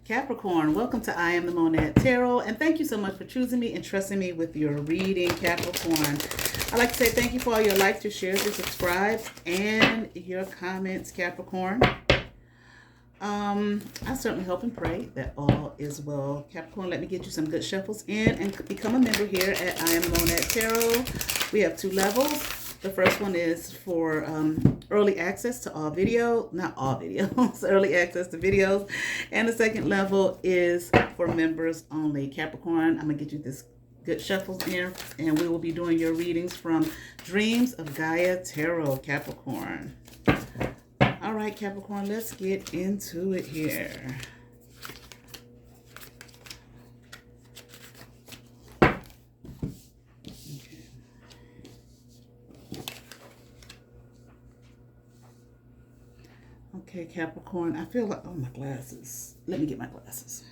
Capricorn, welcome to I Am the Monad Tarot, and thank you so much for choosing me and trusting me with your reading, Capricorn. I'd like to say thank you for all your likes, your shares, your subscribes, and your comments, Capricorn. I certainly hope and pray that all is well. Capricorn, let me get you some good shuffles in and become a member here at I Am the Monad Tarot. We have 2 levels. The first one is for early access to all video, not all videos, early access to videos. And the second level is for members only. Capricorn, I'm going to get you this good shuffles here, and we will be doing your readings from Dreams of Gaia Tarot, Capricorn. All right, Capricorn, let's get into it here. Okay, Capricorn, I feel like, oh, my glasses. Let me get my glasses.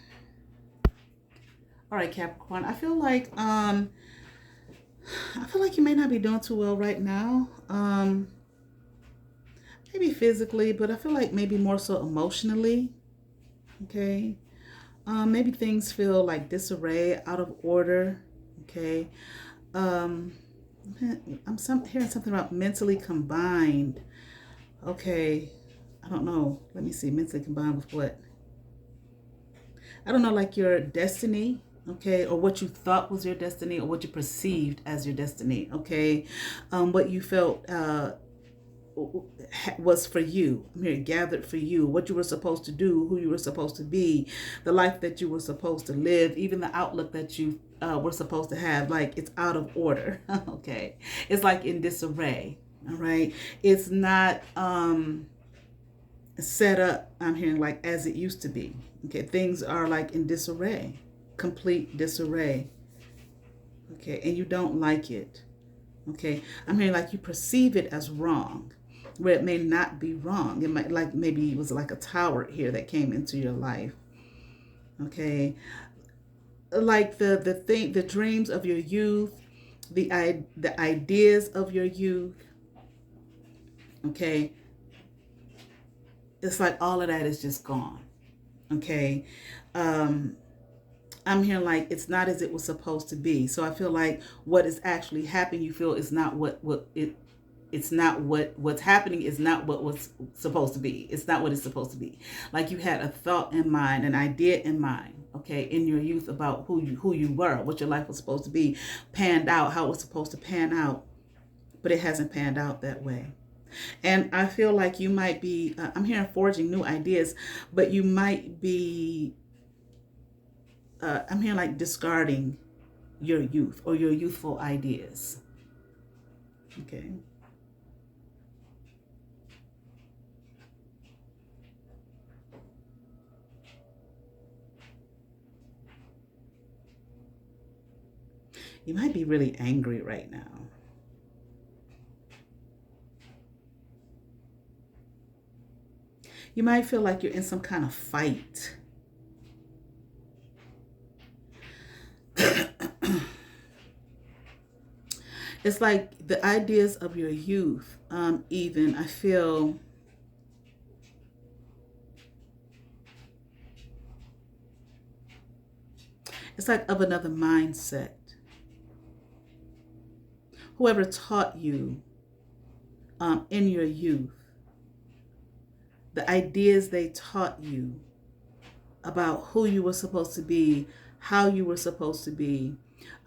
All right, Capricorn, I feel like you may not be doing too well right now. Maybe physically, but I feel like maybe more so emotionally. Okay. Maybe things feel like disarray, out of order. Okay. I'm hearing something about mentally combined. Okay. I don't know. Let me see. Mentally combined with what? I don't know, like your destiny, okay, or what you thought was your destiny, or what you perceived as your destiny, okay, what you felt was for you. I'm here, gathered for you, what you were supposed to do, who you were supposed to be, the life that you were supposed to live, even the outlook that you were supposed to have. Like, it's out of order. Okay, it's like in disarray. All right, it's not set up, I'm hearing, like as it used to be. Okay, things are like in disarray, complete disarray. Okay, and you don't like it. Okay, I'm hearing like you perceive it as wrong, where it may not be wrong. It might, like, maybe it was like a tower here that came into your life. Okay, like the dreams of your youth, the ideas of your youth. Okay, it's like all of that is just gone. Okay, I'm hearing like it's not as it was supposed to be. So I feel like what is actually happening, you feel is not it's not what's happening is not what was supposed to be. It's not what it's supposed to be. Like you had a thought in mind, an idea in mind, okay, in your youth about who you were, what your life was supposed to be, panned out, how it was supposed to pan out, but it hasn't panned out that way. And I feel like you might be, I'm hearing forging new ideas, but you might be, I'm hearing like discarding your youth or your youthful ideas. Okay. You might be really angry right now. You might feel like you're in some kind of fight. It's like the ideas of your youth, even, I feel, it's like of another mindset. Whoever taught you in your youth, the ideas they taught you about who you were supposed to be, how you were supposed to be.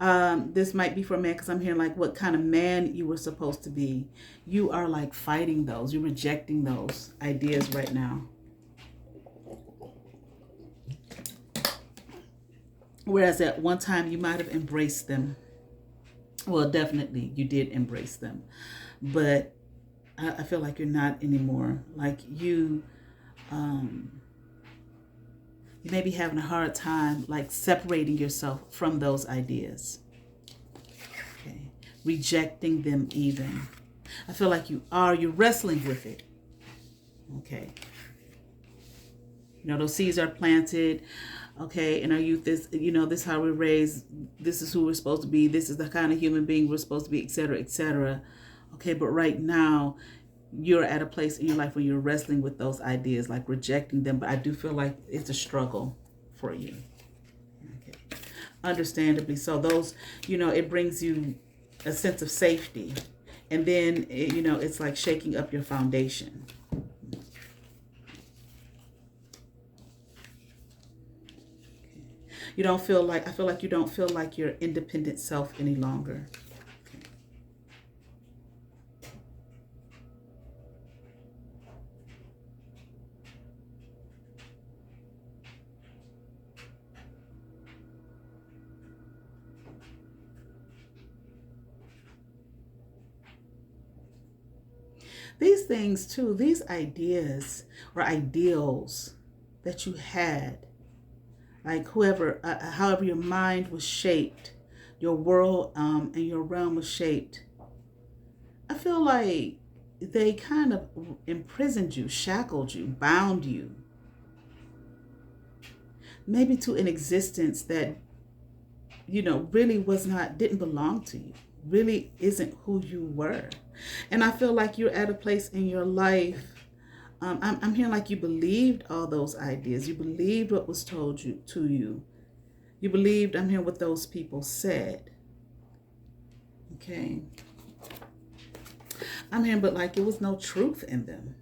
This might be for a man, because I'm hearing like what kind of man you were supposed to be. You are like fighting those. You're rejecting those ideas right now. Whereas at one time you might have embraced them. Well, definitely you did embrace them. But I feel like you're not anymore. Like you may be having a hard time like separating yourself from those ideas. Okay. Rejecting them even. I feel like you're wrestling with it. Okay. You know, those seeds are planted. Okay, in our youth, this is how we're raised. This is who we're supposed to be. This is the kind of human being we're supposed to be, etc., etc. Okay, but right now, you're at a place in your life where you're wrestling with those ideas, like rejecting them. But I do feel like it's a struggle. for you. Okay. Understandably so. Those, it brings you a sense of safety. And then, it's like shaking up your foundation. I feel like you don't feel like your independent self any longer. Okay. These things too, these ideas or ideals that you had, like however your mind was shaped, your world and your realm was shaped, I feel like they kind of imprisoned you, shackled you, bound you, maybe to an existence that, really didn't belong to you, really isn't who you were. And I feel like you're at a place in your life. I'm hearing like you believed all those ideas. You believed what was told you to you. You believed, I'm hearing what those people said. Okay. I'm hearing, but like it was no truth in them.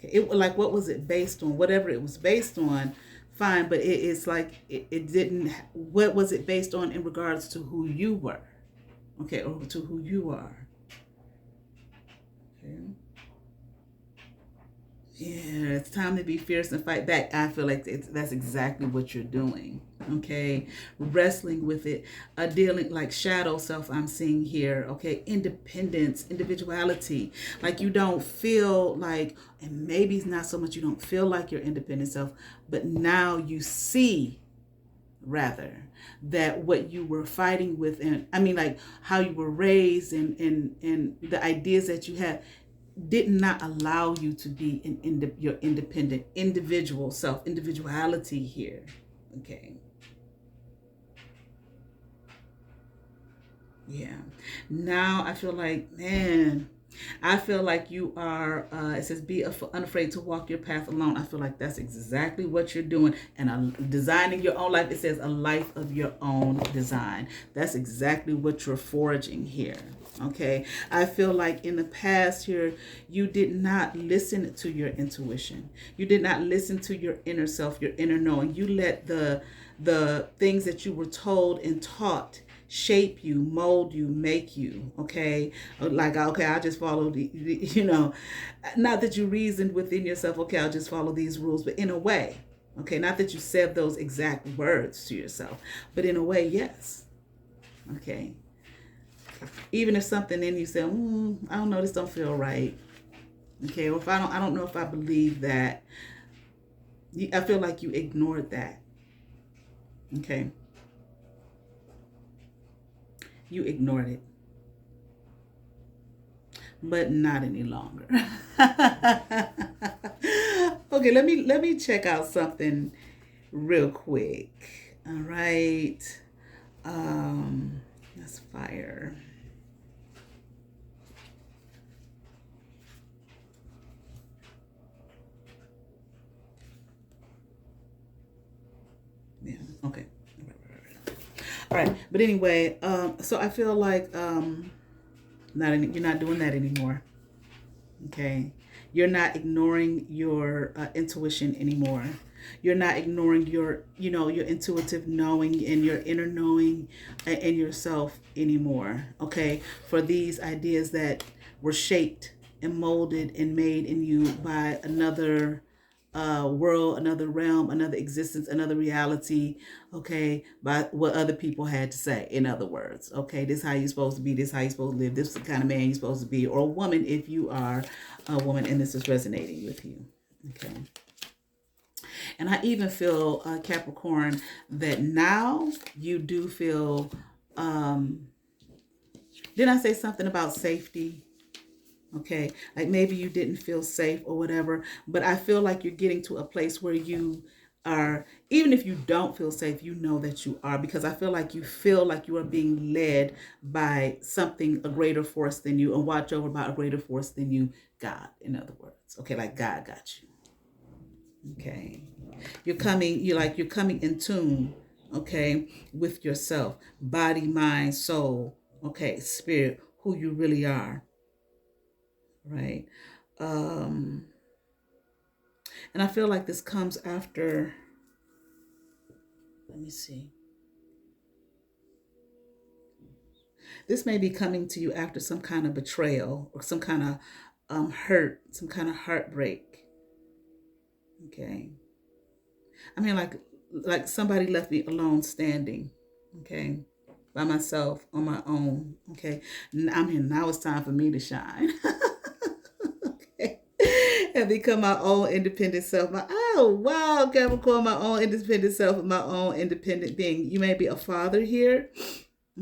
Okay. Like, what was it based on? Whatever it was based on, fine. But it's like it didn't. What was it based on in regards to who you were? Okay, or to who you are. Okay. Yeah, it's time to be fierce and fight back. I feel like that's exactly what you're doing. Okay, wrestling with it, dealing like shadow self. I'm seeing here. Okay, independence, individuality. Like you don't feel like, and maybe it's not so much you don't feel like your independent self, but now you see rather that what you were fighting with, and I mean like how you were raised and the ideas that you had did not allow you to be your independent individual self, individuality here. Okay. Yeah. Now I feel like, man, I feel like you are, it says, be unafraid to walk your path alone. I feel like that's exactly what you're doing. And designing your own life, it says a life of your own design. That's exactly what you're forging here. Okay. I feel like in the past here, you did not listen to your intuition. You did not listen to your inner self, your inner knowing. You let the things that you were told and taught shape you, mold you, make you. Okay, like, okay, I'll just follow not that you reasoned within yourself, okay, I'll just follow these rules, but in a way, okay, not that you said those exact words to yourself, but in a way, yes. Okay, even if something in you said, I don't know, this don't feel right. Okay, or if I don't know if I believe that, I feel like you ignored that. Okay, you ignored it, but not any longer. Okay, let me check out something real quick. All right. That's fire. Yeah. Okay. All right. But anyway, so I feel like you're not doing that anymore. Okay. You're not ignoring your intuition anymore. You're not ignoring your intuitive knowing and your inner knowing and yourself anymore. Okay. For these ideas that were shaped and molded and made in you by another world, another realm, another existence, another reality, okay, by what other people had to say. In other words, okay, this is how you're supposed to be, this is how you're supposed to live, this is the kind of man you're supposed to be, or a woman if you are a woman and this is resonating with you. Okay. And I even feel, Capricorn, that now you do feel, didn't I say something about safety? Okay, like maybe you didn't feel safe or whatever, but I feel like you're getting to a place where you are, even if you don't feel safe, you know that you are, because I feel like you are being led by something, a greater force than you, and watch over by a greater force than you, God, in other words. Okay, like God got you. Okay. You're coming in tune, okay, with yourself, body, mind, soul, okay, spirit, who you really are, right? Um, and I feel like this comes after, let me see. This may be coming to you after some kind of betrayal or some kind of hurt, some kind of heartbreak. Okay. I mean, like somebody left me alone standing. Okay. By myself on my own. Okay. I'm here now. It's time for me to shine. Okay. And become my own independent self. Oh wow, Capricorn, my own independent self, my own independent being. You may be a father here.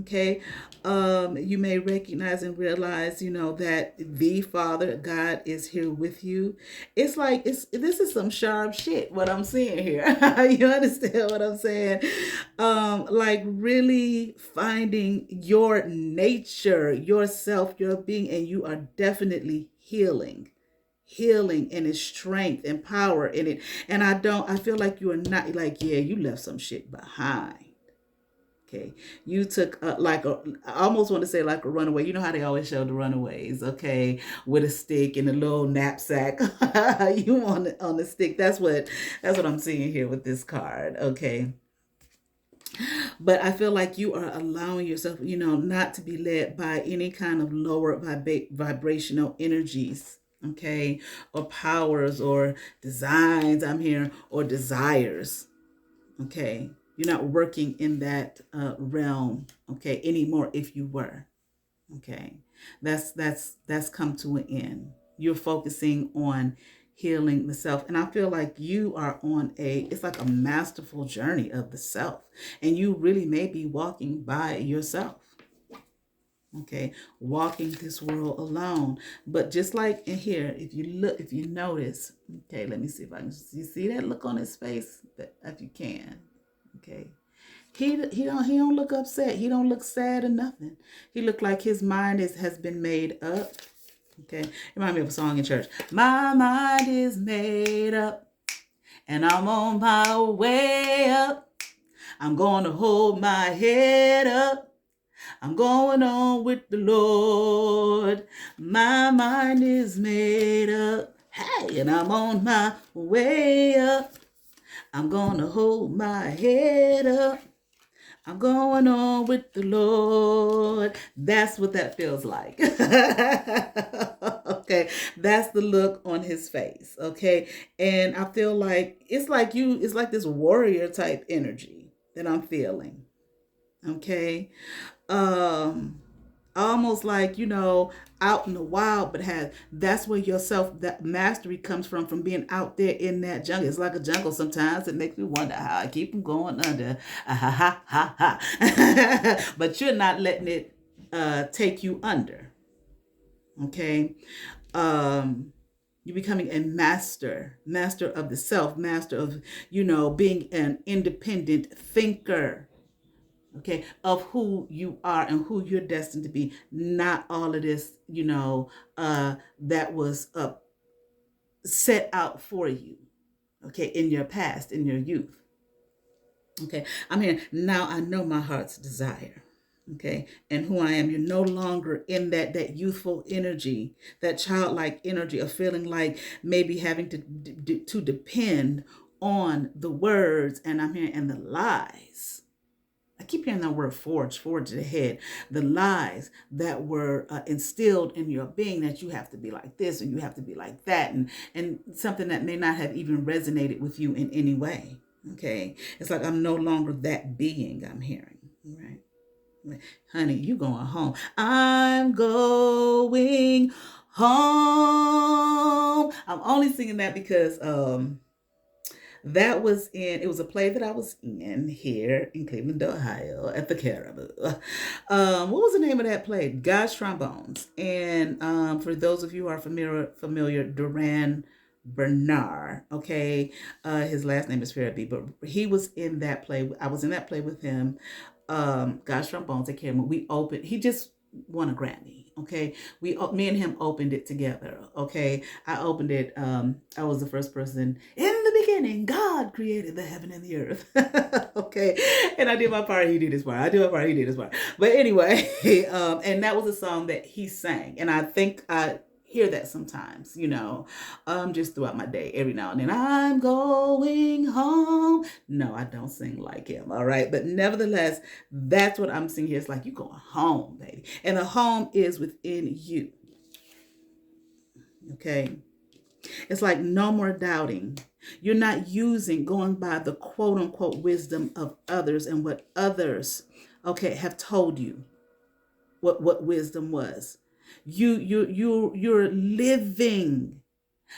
Okay. You may recognize and realize, that the Father, God, is here with you. It's like this is some sharp shit what I'm seeing here. You understand what I'm saying? Like really finding your nature, yourself, your being, and you are definitely healing and its strength and power in it. And I feel like you are not like, yeah, you left some shit behind. Okay, you took I almost want to say like a runaway. You know how they always show the runaways, okay, with a stick and a little knapsack. You on the stick. That's what I'm seeing here with this card, okay. But I feel like you are allowing yourself, not to be led by any kind of lower vibrational energies, okay, or powers or designs. I'm here or desires. Okay. You're not working in that realm, okay, anymore. If you were, okay, that's come to an end. You're focusing on healing the self, and I feel like you are on it's like a masterful journey of the self, and you really may be walking by yourself. Okay, walking this world alone. But just like in here, if you notice, okay, let me see if I can. You see that look on his face, if you can. Okay. He don't look upset. He don't look sad or nothing. He look like his mind has been made up. Okay. Remind me of a song in church. My mind is made up and I'm on my way up. I'm going to hold my head up. I'm going on with the Lord. My mind is made up. Hey, and I'm on my way up. I'm going to hold my head up. I'm going on with the Lord. That's what that feels like. Okay. That's the look on his face. Okay. And I feel like it's like this warrior type energy that I'm feeling. Okay. Almost like, out in the wild, but that's where that mastery comes from being out there in that jungle. It's like a jungle sometimes. It makes me wonder how I keep them going under. Ha ha ha. But you're not letting it take you under. Okay. You're becoming a master of the self, master of, being an independent thinker. Okay, of who you are and who you're destined to be. Not all of this, that was set out for you, okay, in your past, in your youth. Okay, I'm here now. I know my heart's desire, okay, and who I am. You're no longer in that youthful energy, that childlike energy of feeling like maybe having to depend on the words, and I'm here, and the lies. I keep hearing that word forge ahead. The lies that were instilled in your being, that you have to be like this and you have to be like that, and something that may not have even resonated with you in any way. Okay. It's like I'm no longer that being I'm hearing. Right. Honey, you going home. I'm going home. I'm only singing that because it was a play that I was in here in Cleveland, Ohio at the Caribou. What was the name of that play? God's Trombones. And for those of you who are familiar, Duran Bernard, okay? His last name is Farabee, but he was in that play. I was in that play with him. God's Trombones at Caribou. He just won a Grammy. Okay, me and him opened it together. Okay, I opened it. I was the first person in the beginning. beginning, God created the heaven and the earth. Okay. And I did my part. He did his part. I did my part. He did his part. But anyway, and that was a song that he sang. And I think I hear that sometimes, just throughout my day, every now and then. I'm going home. No, I don't sing like him. All right. But nevertheless, that's what I'm singing here. It's like, you're going home, baby. And the home is within you. Okay. It's like no more doubting. You're not going by the quote unquote wisdom of others and what others, okay, have told you what wisdom was. You're living,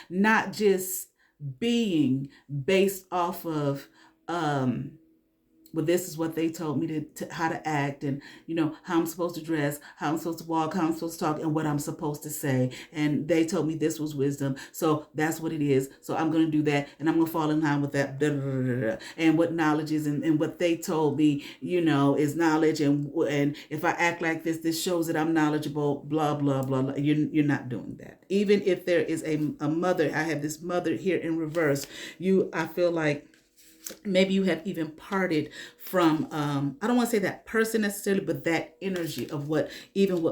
not just being based off of well, this is what they told me to how to act, and how I'm supposed to dress, how I'm supposed to walk, how I'm supposed to talk, and what I'm supposed to say. And they told me this was wisdom, so that's what it is. So I'm going to do that, and I'm going to fall in line with that. And what knowledge is, and what they told me, is knowledge. And if I act like this shows that I'm knowledgeable. Blah blah blah. Blah. You're not doing that. Even if there is a mother, I have this mother here in reverse. I feel like maybe you have even parted from, I don't want to say that person necessarily, but that energy of what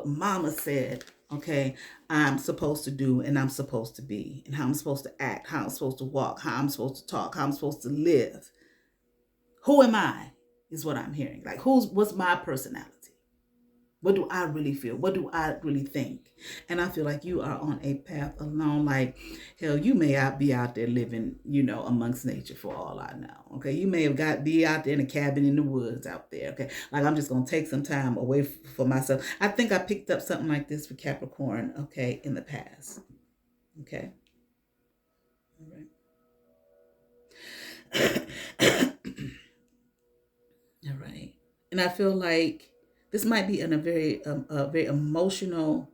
mama said, okay, I'm supposed to do and I'm supposed to be, and how I'm supposed to act, how I'm supposed to walk, how I'm supposed to talk, how I'm supposed to live. Who am I is what I'm hearing. Like, what's my personality? What do I really feel? What do I really think? And I feel like you are on a path alone. Like, hell, you may be out there living, amongst nature for all I know. Okay. You may have be out there in a cabin in the woods out there. Okay. Like, I'm just going to take some time away for myself. I think I picked up something like this for Capricorn. Okay. In the past. Okay. All right. All right. And I feel like this might be in a very emotional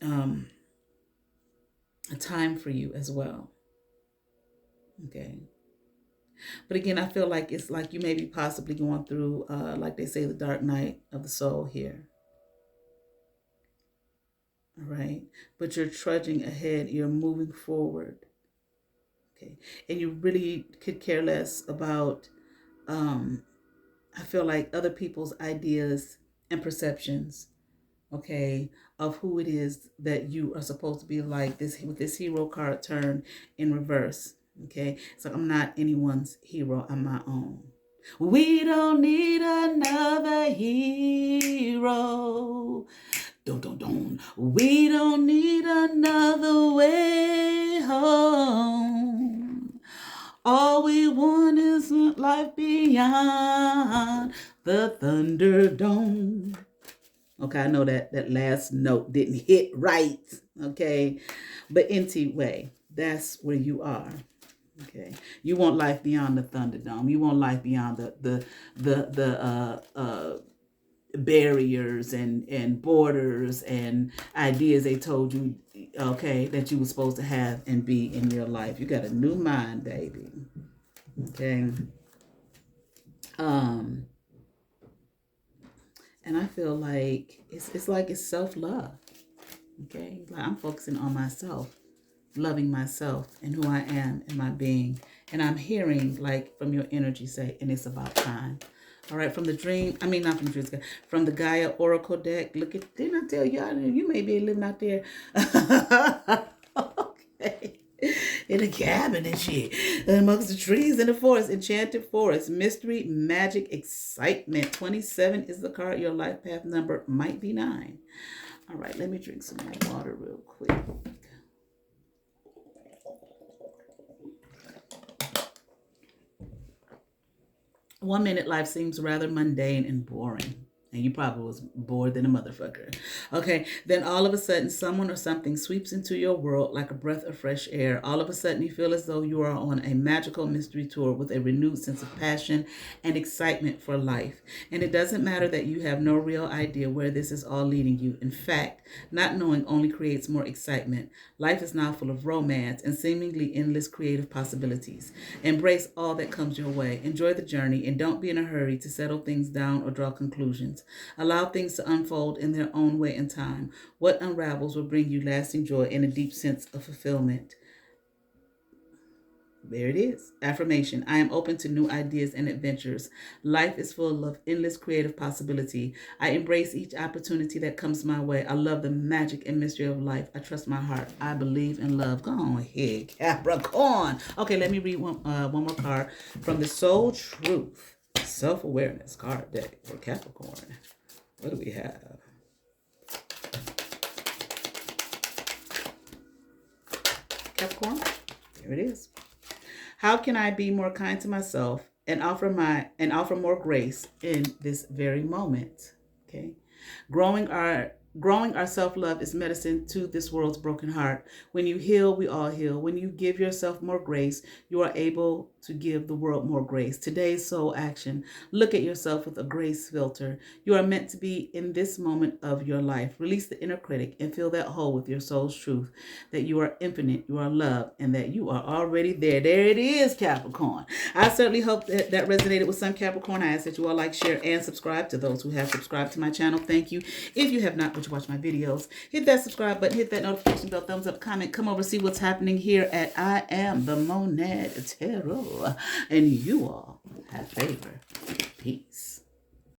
a time for you as well. Okay. But again, I feel like it's like you may be possibly going through, like they say, the dark night of the soul here. All right. But you're trudging ahead. You're moving forward. Okay. And you really could care less about, I feel like, other people's ideas and perceptions, okay, of who it is that you are supposed to be, like this with this hero card turned in reverse. Okay, so I'm not anyone's hero, I'm my own. We don't need another hero. Don't. We don't need another way home. All we want is life beyond the Thunderdome. Okay, I know that last note didn't hit right. Okay, but anyway, that's where you are. Okay, you want life beyond the Thunderdome. You want life beyond the barriers and borders and ideas they told you, okay, that you were supposed to have and be in your life. You got a new mind, baby. Okay. And I feel like it's like it's self-love. Okay. Like, I'm focusing on myself, loving myself and who I am and my being. And I'm hearing, like, from your energy say, and it's about time. All right, from the from the Gaia Oracle deck. Look at, didn't I tell you, you may be living out there. Okay. In a cabin and shit. Amongst the trees in the forest. Enchanted forest. Mystery, magic, excitement. 27 is the card. Your life path number might be 9. All right, let me drink some more water real quick. 1 minute life seems rather mundane and boring. And you probably was bored than a motherfucker. Okay, then all of a sudden, someone or something sweeps into your world like a breath of fresh air. All of a sudden, you feel as though you are on a magical mystery tour with a renewed sense of passion and excitement for life. And it doesn't matter that you have no real idea where this is all leading you. In fact, not knowing only creates more excitement. Life is now full of romance and seemingly endless creative possibilities. Embrace all that comes your way. Enjoy the journey and don't be in a hurry to settle things down or draw conclusions. Allow things to unfold in their own way and time. What unravels will bring you lasting joy and a deep sense of fulfillment. There it is. Affirmation. I am open to new ideas and adventures. Life is full of endless creative possibility. I embrace each opportunity that comes my way. I love the magic and mystery of life. I trust my heart. I believe in love. Go on ahead, Capricorn. Okay, let me read one more card from the Soul Truth Self-Awareness card deck for Capricorn. What do we have? Capricorn. Here it is. How can I be more kind to myself and offer more grace in this very moment? Okay. Growing our growing our self-love is medicine to this world's broken heart. When you heal, we all heal. When you give yourself more grace, you are able to give the world more grace. Today's soul action. Look at yourself with a grace filter. You are meant to be in this moment of your life. Release the inner critic and fill that hole with your soul's truth that you are infinite, you are loved, and that you are already there. There it is, Capricorn. I certainly hope that resonated with some Capricorn. I ask that you all like, share, and subscribe. To those who have subscribed to my channel, thank you. If you have not, but you watch my videos, hit that subscribe button, hit that notification bell, thumbs up, comment, come over, see what's happening here at I Am the Monad Tarot. And you all have favor. Peace.